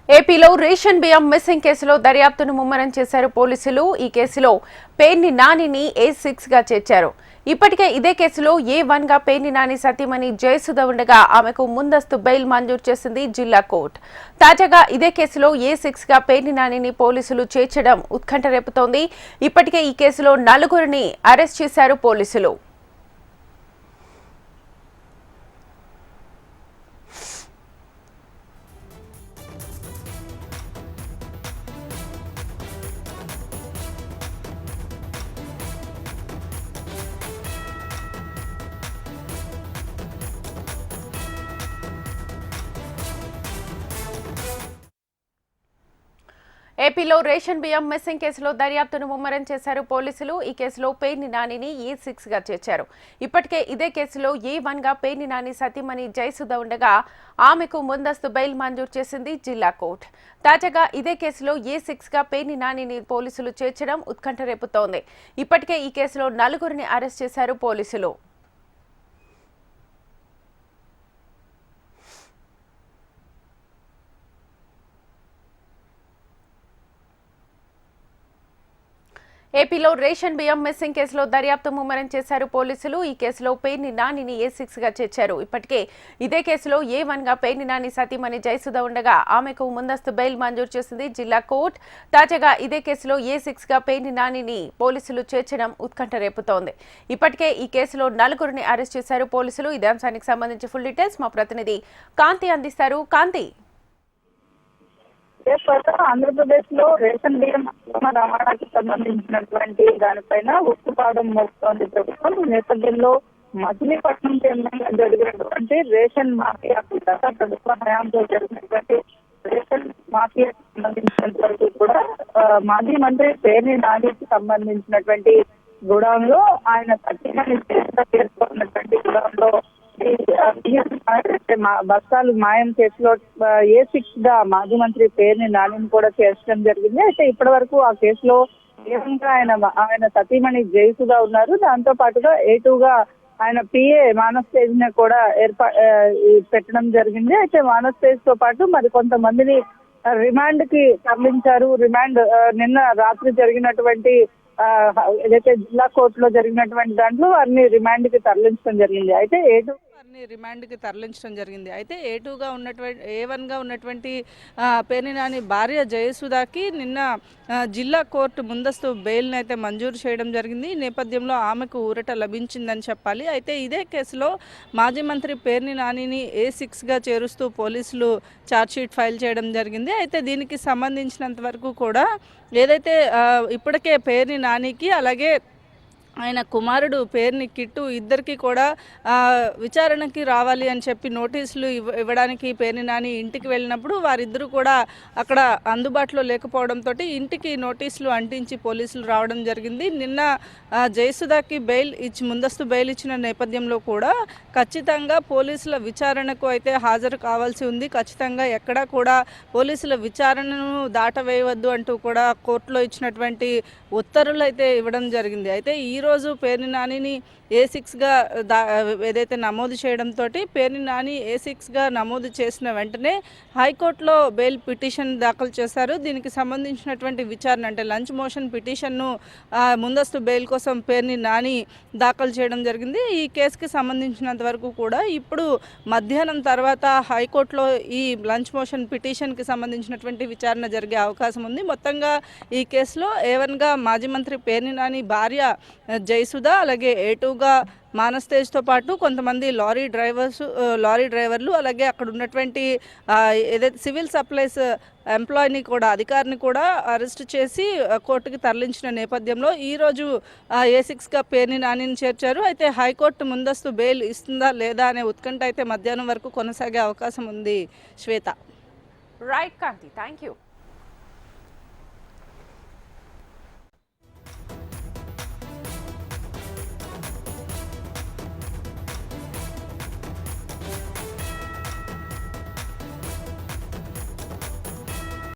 ఏపీలో రేషన్ బియ్యం మిస్సింగ్ కేసులో దర్యాప్తును ముమ్మరం చేశారు పోలీసులు. ఈ కేసులో పేర్ని నానిని A6 గా చేర్చారు. ఇప్పటికే ఇదే కేసులో A1 గా పేర్ని నాని సతీమణి జయసుధ ఉండగా ఆమెకు ముందస్తు బెయిల్ మంజూరు చేసింది జిల్లా కోర్టు. తాజాగా ఇదే కేసులో A6 గా పేర్ని నానిని పోలీసులు చేర్చడం ఉత్కంఠ రేపుతోంది. ఇప్పటికే ఈ కేసులో 4గురిని అరెస్ట్ చేశారు పోలీసులు. ఏపీలో రేషన్ బియ్యం మిస్సింగ్ కేసులో దర్యాప్తును ముమ్మరం చేశారు పోలీసులు. ఈ కేసులో పేర్ని నానిని A6 గా చేర్చారు. ఇప్పటికే ఇదే కేసులో A1 గా పేర్ని నాని సతీమణి జయసుధ ఉండగా ఆమెకు ముందస్తు బెయిల్ మంజూరు చేసింది జిల్లా కోర్టు. తాజాగా ఇదే కేసులో A6 గా పేర్ని నానిని పోలీసులు చేర్చడం ఉత్కంఠ రేపుతోంది. ఇప్పటికే ఈ కేసులో 4గురిని అరెస్ట్ చేశారు పోలీసులు. ఏపీలో రేషన్ బియ్యం మిస్సింగ్ కేసులో దర్యాప్తు ముమ్మరం చేశారు పోలీసులు. ఈ కేసులో పేర్ని నానిని A6 గా చేర్చారు. ఇప్పటికే ఇదే కేసులో A1 గా పేర్ని నాని సతీమణి జయసుధ ఉండగా ఆమెకు ముందస్తు బెయిల్ మంజూరు చేసింది జిల్లా కోర్టు. తాజాగా ఇదే కేసులో A6 గా పేర్ని నానిని పోలీసులు చేర్చడం ఉత్కంఠ రేపుతోంది. ఇప్పటికే ఈ కేసులో 4గురిని అరెస్ట్ చేశారు పోలీసులు. ఇదే అంశానికి సంబంధించి ఫుల్ డీటెయిల్స్ మా ప్రతినిధి కాంతి అందిస్తారు. కాంతి, ఆంధ్రప్రదేశ్ లో రేషన్ బియ్యం రవాణాకి సంబంధించినటువంటి దానిపైన ఉక్కుపాదం మోపుతోంది ప్రభుత్వం. ఈ నేపథ్యంలో మచిలీపట్నం కేంద్రంగా జరిగినటువంటి రేషన్ మాఫియాకు గత ప్రభుత్వ హయాంలో జరిగినటువంటి రేషన్ మాఫియాకు సంబంధించినంత వరకు కూడా మాజీ మంత్రి పేర్ని నానికి సంబంధించినటువంటి గుడాంలో ఆయన సత్యమని పేర్కొన్నటువంటి గుడాంలో బస్తాలు మాయం కేసులో A6 గా మాజీ మంత్రి పేర్ని నానిని కూడా చేర్చడం జరిగింది. అయితే ఇప్పటి వరకు ఆ కేసులో ఏమంగా ఆయన సతీమణి జయసుధ ఉన్నారు. దాంతో పాటుగా A2 గా ఆయన PA మానస్ తేజ్ ని కూడా పెట్టడం జరిగింది. అయితే మానస్ తేజ్ తో పాటు మరి కొంతమందిని రిమాండ్ కి తరలించారు. రిమాండ్ నిన్న రాత్రి జరిగినటువంటి ఏదైతే జిల్లా కోర్టులో జరిగినటువంటి దాంట్లో వారిని రిమాండ్ కి తరలించడం జరిగింది. అయితే రిమాండ్కి తరలించడం జరిగింది. అయితే A1 గా ఉన్నటువంటి పేర్ని నాని భార్య జయసుధాకి నిన్న జిల్లా కోర్టు ముందస్తు బెయిల్ని అయితే మంజూరు చేయడం జరిగింది. ఈ నేపథ్యంలో ఆమెకు ఊరట లభించిందని చెప్పాలి. అయితే ఇదే కేసులో మాజీ మంత్రి పేర్ని నానిని A6 గా చేరుస్తూ పోలీసులు ఛార్జ్షీట్ ఫైల్ చేయడం జరిగింది. అయితే దీనికి సంబంధించినంత వరకు కూడా ఏదైతే ఇప్పటికే పేర్ని నానికి అలాగే ఆయన కుమారుడు పేర్ని కిట్టు ఇద్దరికి కూడా విచారణకి రావాలి అని చెప్పి నోటీసులు ఇవ్వడానికి పేర్ని నాని ఇంటికి వెళ్ళినప్పుడు వారిద్దరూ కూడా అక్కడ అందుబాటులో లేకపోవడంతో ఇంటికి నోటీసులు అంటించి పోలీసులు రావడం జరిగింది. నిన్న జయసుధాకి ముందస్తు బెయిల్ ఇచ్చిన నేపథ్యంలో కూడా ఖచ్చితంగా పోలీసుల విచారణకు అయితే హాజరు కావాల్సి ఉంది. ఖచ్చితంగా ఎక్కడా కూడా పోలీసుల విచారణను దాటవేయవద్దు అంటూ కూడా కోర్టులో ఇచ్చినటువంటి ఉత్తర్వులు అయితే ఇవ్వడం జరిగింది. అయితే ఈరోజు పేర్ని నానిని A6 గా ఏదైతే నమోదు చేయడంతో పేర్ని నాని A6 గా నమోదు చేసిన వెంటనే హైకోర్టులో బెయిల్ పిటిషన్ దాఖలు చేశారు. దీనికి సంబంధించినటువంటి విచారణ అంటే లంచ్ మోషన్ పిటిషన్ను ముందస్తు బెయిల్ కోసం పేర్ని నాని దాఖలు చేయడం జరిగింది. ఈ కేసుకి సంబంధించినంత వరకు కూడా ఇప్పుడు మధ్యాహ్నం తర్వాత హైకోర్టులో ఈ లంచ్ మోషన్ పిటిషన్కి సంబంధించినటువంటి విచారణ జరిగే అవకాశం ఉంది. మొత్తంగా ఈ కేసులో A1 గా మాజీ మంత్రి పేర్ని నాని భార్య జయసుధ అలాగే A2 గా మానస్ తేజ్తో పాటు కొంతమంది లారీ డ్రైవర్లు అలాగే అక్కడ ఉన్నటువంటి ఏదైతే సివిల్ సప్లైస్ ఎంప్లాయీని కూడా అధికారిని కూడా అరెస్ట్ చేసి కోర్టుకి తరలించిన నేపథ్యంలో ఈరోజు A6 గా పేర్ని నానిని చేర్చారు. అయితే హైకోర్టు ముందస్తు బెయిల్ ఇస్తుందా లేదా అనే ఉత్కంఠ అయితే మధ్యాహ్నం వరకు కొనసాగే అవకాశం ఉంది. Shweta. Right Kanthi, thank you.